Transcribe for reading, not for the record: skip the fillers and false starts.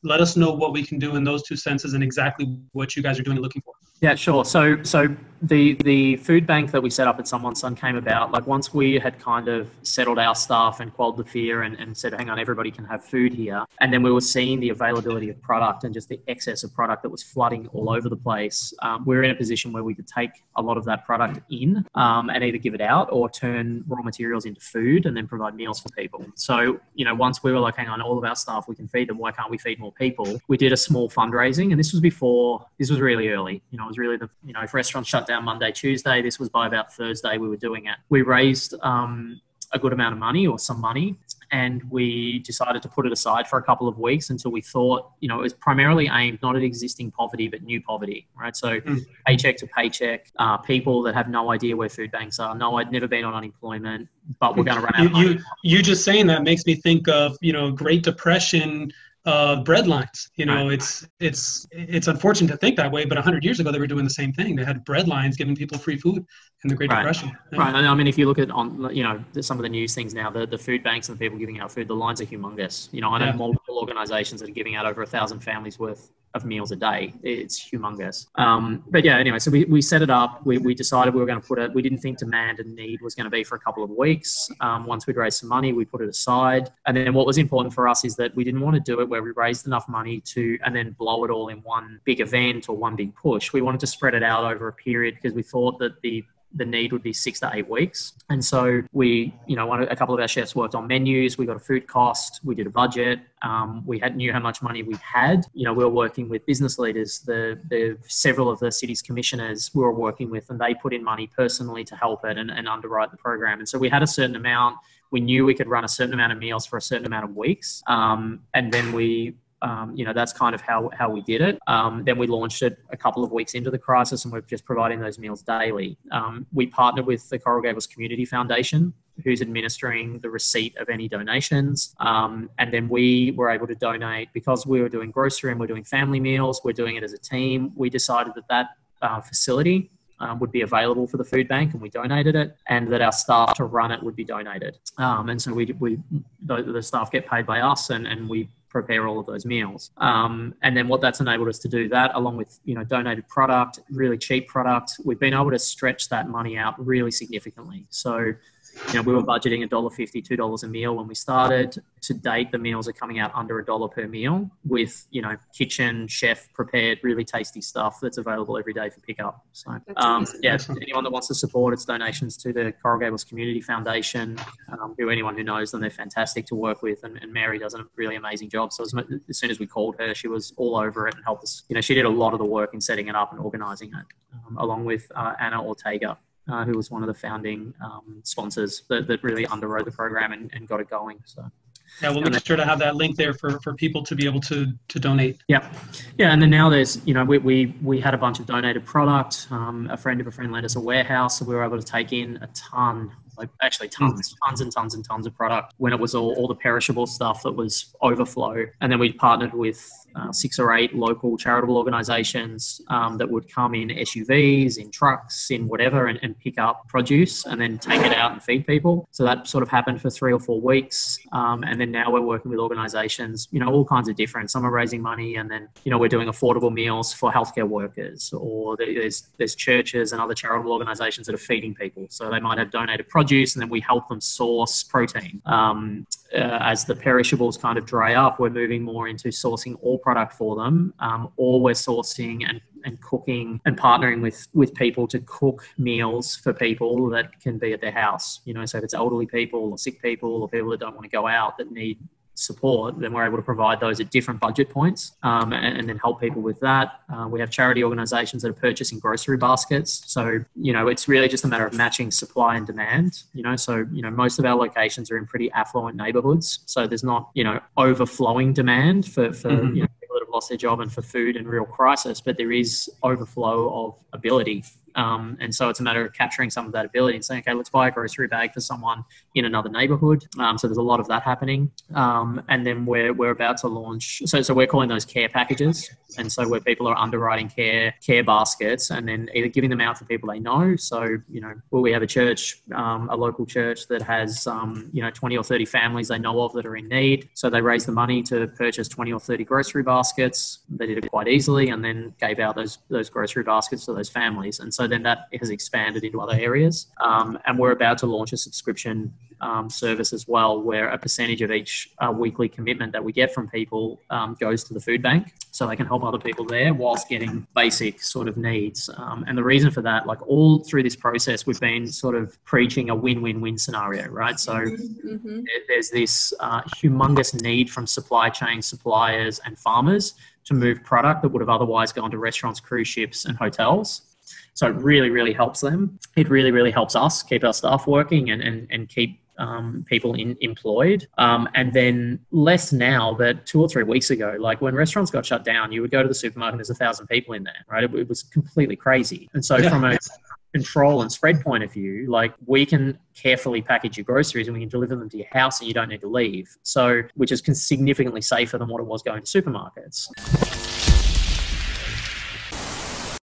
let us know what we can do in those two senses and exactly what you guys are doing and looking for. Yeah, sure. So the food bank that we set up at Someone's Son came about, like, once we had kind of settled our staff and quelled the fear and said, hang on, everybody can have food here. And then we were seeing the availability of product and just the excess of product that was flooding all over the place. We were in a position where we could take a lot of that product in and either give it out or turn raw materials into food and then provide meals for people. So, once we were like, hang on, all of our staff, we can feed them. Why can't we feed more people? We did a small fundraising, and this was really early. It was really if restaurants shut down Monday, Tuesday, this was by about Thursday we were doing it. We raised a good amount of money, or some money, and we decided to put it aside for a couple of weeks until we thought, it was primarily aimed not at existing poverty, but new poverty, right? So paycheck to paycheck, people that have no idea where food banks are. No, I'd never been on unemployment, but we're going to run out of money. You just saying that makes me think of, Great Depression, bread lines. It's unfortunate to think that way, but 100 years ago they were doing the same thing. They had bread lines giving people free food in the Great Depression. Yeah. Right. I mean, if you look at some of the news things now, the food banks and the people giving out food, the lines are humongous. I know multiple organizations that are giving out over 1,000 families worth of meals a day. It's humongous. But yeah, anyway, so we set it up. We decided we were going to put it, we didn't think demand and need was going to be for a couple of weeks. Once we'd raised some money, we put it aside. And then what was important for us is that we didn't want to do it where we raised enough money and then blow it all in one big event or one big push. We wanted to spread it out over a period because we thought that the need would be 6 to 8 weeks. And so we, a couple of our chefs worked on menus. We got a food cost. We did a budget. We knew how much money we had. We were working with business leaders, the several of the city's commissioners we were working with, and they put in money personally to help it and underwrite the program. And so we had a certain amount. We knew we could run a certain amount of meals for a certain amount of weeks. And then we, that's kind of how we did it. Then we launched it a couple of weeks into the crisis, and we're just providing those meals daily. We partnered with the Coral Gables Community Foundation, who's administering the receipt of any donations. And then we were able to donate because we were doing grocery and we're doing family meals. We're doing it as a team. We decided that facility would be available for the food bank, and we donated it, and that our staff to run it would be donated. And so the staff get paid by us, and we prepare all of those meals. And then what that's enabled us to do, that along with, donated product, really cheap product, we've been able to stretch that money out really significantly. So, we were budgeting $1.50, $2 a meal when we started. To date, the meals are coming out under $1 per meal with, kitchen, chef prepared, really tasty stuff that's available every day for pickup. So, anyone that wants to support, it's donations to the Coral Gables Community Foundation. Anyone who knows them, they're fantastic to work with. And Mary does a really amazing job. So as soon as we called her, she was all over it and helped us. She did a lot of the work in setting it up and organizing it, along with Anna Ortega, who was one of the founding sponsors that really underwrote the program and got it going. So, yeah, we'll make sure to have that link there for people to be able to donate. Yeah. And then now there's, we had a bunch of donated product. A friend of a friend lent us a warehouse, so we were able to take in a ton. Tons and tons of product when it was all the perishable stuff that was overflow. And then we partnered with 6 or 8 local charitable organizations that would come in SUVs, in trucks, in whatever, and pick up produce and then take it out and feed people. So that sort of happened for 3 or 4 weeks. And then now we're working with organizations, all kinds of different. Some are raising money, and then, we're doing affordable meals for healthcare workers, or there's churches and other charitable organizations that are feeding people. So they might have donated produce, and then we help them source protein. As the perishables kind of dry up, we're moving more into sourcing all product for them, or we're sourcing and cooking and partnering with people to cook meals for people that can be at their house. So if it's elderly people or sick people or people that don't want to go out that need support, then we're able to provide those at different budget points, and then help people with that. We have charity organizations that are purchasing grocery baskets. So, it's really just a matter of matching supply and demand, so, most of our locations are in pretty affluent neighborhoods. So there's not, overflowing demand for people that have lost their job and for food in real crisis, but there is overflow of ability And so it's a matter of capturing some of that ability and saying, okay, let's buy a grocery bag for someone in another neighborhood. So there's a lot of that happening. And then we're about to launch, so we're calling those care packages. And so where people are underwriting care baskets and then either giving them out for people they know. So, we have a church, a local church that has, 20 or 30 families they know of that are in need. So they raised the money to purchase 20 or 30 grocery baskets. They did it quite easily and then gave out those grocery baskets to those families. And so then that has expanded into other areas. And we're about to launch a subscription service as well, where a percentage of each weekly commitment that we get from people goes to the food bank, so they can help other people there whilst getting basic sort of needs. And the reason for that, like all through this process, we've been sort of preaching a win-win-win scenario, right? So there's this humongous need from supply chain suppliers and farmers to move product that would have otherwise gone to restaurants, cruise ships, and hotels. So it really, really helps them. It really, really helps us keep our staff working and keep people employed. And then less now, but 2 or 3 weeks ago, like when restaurants got shut down, you would go to the supermarket and there's 1,000 people in there, right? It was completely crazy. And so from a control and spread point of view, like we can carefully package your groceries and we can deliver them to your house and you don't need to leave. So, which is significantly safer than what it was going to supermarkets.